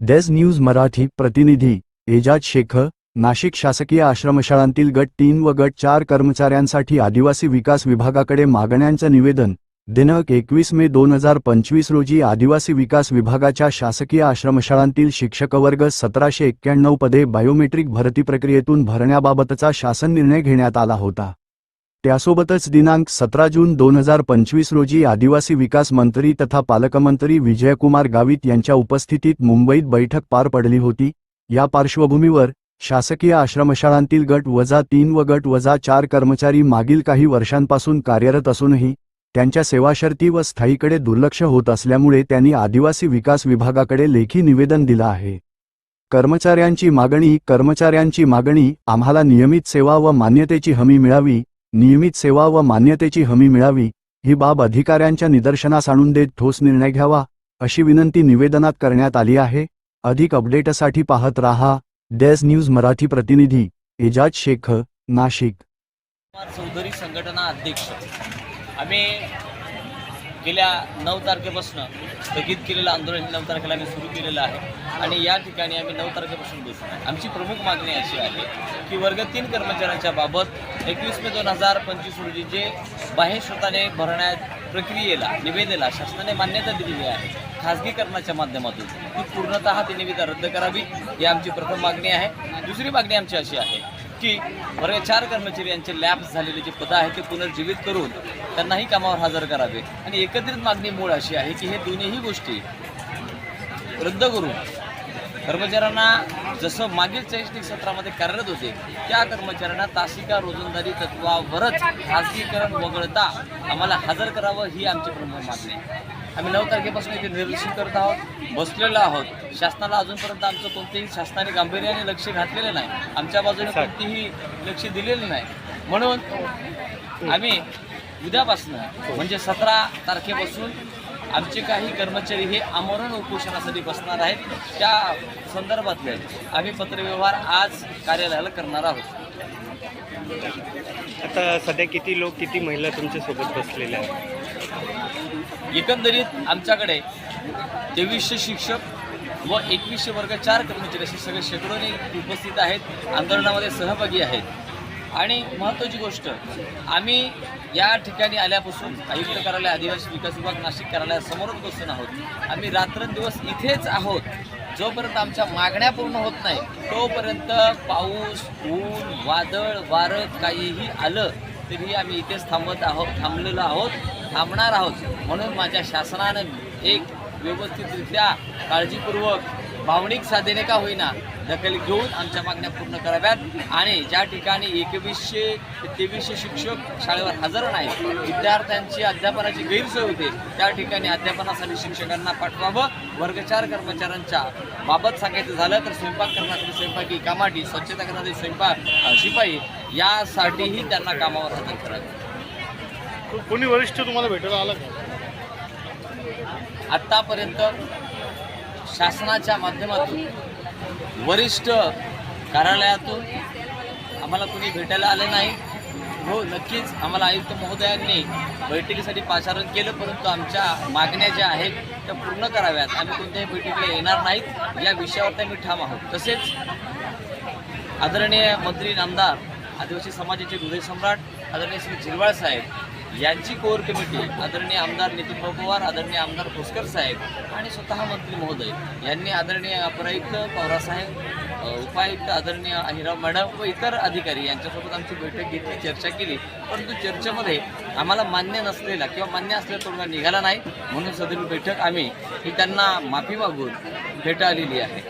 Days news Marathi प्रतिनिधी एजाज शेख। नाशिक शासकीय आश्रमशाळांतील गट 3 व गट 4 कर्मचाऱ्यांसाठी आदिवासी विकास विभागाकडे मागण्यांचं निवेदन। दिनांक 21 मे 2025 रोजी आदिवासी विकास विभागाच्या शासकीय आश्रमशाळांतील शिक्षकवर्ग 1791 पदे बायोमेट्रिक भरती प्रक्रियेतून भरण्याबाबतचा शासन निर्णय घेण्यात आला होता। त्यासोबतच दिनांक 17 जून 2025 रोजी आदिवासी विकास मंत्री तथा पालकमंत्री विजयकुमार गावित यांच्या उपस्थितीत मुंबईत बैठक पार पडली होती। या पार्श्वभूमीवर शासकीय आश्रमशाळांतील गट -3 व गट -4 कर्मचारी मागील काही वर्षांपासून कार्यरत असूनही त्यांच्या सेवाशर्ती व स्थायीकडे दुर्लक्ष होत असल्यामुळे त्यांनी आदिवासी विकास विभागाकडे लेखी निवेदन दिलं आहे। कर्मचाऱ्यांची मागणी आम्हाला नियमित सेवा व मान्यतेची हमी मिळावी, ही बाब अधिकाऱ्यांच्या निदर्शनास आणून देत ठोस निर्णय घ्यावा, अशी विनंती निवेदनात करण्यात आली आहे। अधिक अपडेटसाठी पाहत रहा डेज न्यूज मराठी प्रतिनिधी एजाज शेख, नाशिक। चौधरी संघटना अध्यक्ष आम्ही गेल्या 9 तारखेपासून स्थगित केलेलं आंदोलन 9 तारखेला आम्ही सुरू केलेलं आहे आणि या ठिकाणी आम्ही 9 तारखेपासून बसलो आहे। आमची प्रमुख मागणी अशी आहे की वर्ग 3 कर्मचाऱ्यांच्या बाबत 21 मे 2025 रोजी जे बाह्य स्रोताने भरण्यात प्रक्रियेला निविदेला शासनाने मान्यता दिलेली आहे खाजगीकरणाच्या माध्यमातून, ती पूर्णतः ती निविदा रद्द करावी, ही आमची प्रथम मागणी आहे। दुसरी मागणी आमची अशी आहे की वर्ग 4 कर्मचारी यांचे लॅप्स झालेले जे पद आहेत ते पुनर्जीवित करून त्यांनाही कामावर हजर करावे आणि एकत्रित मागणी मूळ अशी आहे की हे दोन्हीही गोष्टी रद्द करून कर्मचाऱ्यांना जसं मागील शैक्षणिक सत्रामध्ये कार्यरत होते त्या कर्मचाऱ्यांना तासिका रोजंदारी तत्वावरच खाजगीकरण वगळता आम्हाला हजर करावं, ही आमची प्रमुख मागणी आहे। आम्ही 9 तारखेपासून इथे निरीक्षण करत आहोत, बसलेलो आहोत। शासनाला अजूनपर्यंत आमचं कोणतेही शासनाने गांभीर्याने लक्ष घातलेलं नाही, आमच्या बाजूने कोणतेही लक्ष दिलेलं नाही। म्हणून आम्ही उद्यापासून म्हणजे 17 तारखेपासून आमचे काही कर्मचारी हे आमरण उपोषणासाठी बसणार आहेत। त्या संदर्भातले आम्ही पत्रव्यवहार आज कार्यालयाला करणार आहोत। आता सध्या किती महिला तुमच्या सोबत बसलेल्या आहेत? एकंदरीत आमच्याकडे 2300 शिक्षक व 2100 वर्ग 4 कर्मचारी असे सगळे शेकडोने उपस्थित आहेत, आंदोलनामध्ये सहभागी आहेत। आणि महत्त्वाची गोष्ट, आम्ही या ठिकाणी आल्यापासून आयुक्त कार्यालय आदिवासी विकास विभाग नाशिक कार्यालयासमोरच बसून आहोत। आम्ही रात्रंदिवस इथेच आहोत। जोपर्यंत आमच्या मागण्या पूर्ण होत नाही तोपर्यंत पाऊस, ऊन, वादळ, वारं काहीही आलं तरी आम्ही इथेच थांबलेलो आहोत, थांबणार आहोत। म्हणून माझ्या शासनानं एक व्यवस्थितरित्या काळजीपूर्वक भावनिक साधने का होईना दखल घेऊन आमच्या मागण्या पूर्ण कराव्यात आणि ज्या ठिकाणी 2100 ते 2300 शिक्षक शाळेवर हजर नाहीत, विद्यार्थ्यांची अध्यापनाची गैरसोय होते, त्या ठिकाणी अध्यापनासाठी शिक्षकांना पाठवावं। वर्ग 4 कर्मचाऱ्यांच्या बाबत सांगायचं झालं तर स्वयंपाक करणारी स्वयंपाकी कामाठी, स्वच्छता करणारी शिपाई यासाठीही त्यांना कामावर हजर करावे। कोणी वरिष्ठ तुम्हाला भेटायला आला का? आत्तापर्यंत शासनाच्या माध्यमातून वरिष्ठ कार्यालयातून आम्हाला कोणी भेटायला आले नाही। हो, नक्कीच आम्हाला आयुक्त महोदयांनी बैठकीसाठी पाचारण केलं, परंतु आमच्या मागण्या ज्या आहेत त्या पूर्ण कराव्यात। आम्ही कोणत्याही बैठकीला येणार नाहीत या विषयावर आम्ही ठाम आहोत। तसेच आदरणीय मंत्री नामदार आदिवासी समाजाचे हृदय सम्राट आदरणीय श्री झिरवाळ साहेब यांची कोर कमिटी आदरणीय आमदार नितीन पवार, आदरणीय आमदार खोसकर साहेब आणि स्वतः मंत्री महोदय यांनी आदरणीय अपरायुक्त पवारसाहेब, उपायुक्त आदरणीय अहिराव मॅडम व इतर अधिकारी यांच्यासोबत आमची बैठक घेतली, चर्चा केली, परंतु चर्चेमध्ये आम्हाला मान्य नसलेला किंवा मान्य असलेला तोडगा निघाला नाही। म्हणून सदरील बैठक आम्ही ही त्यांना माफी मागून भेट आलेली आहे।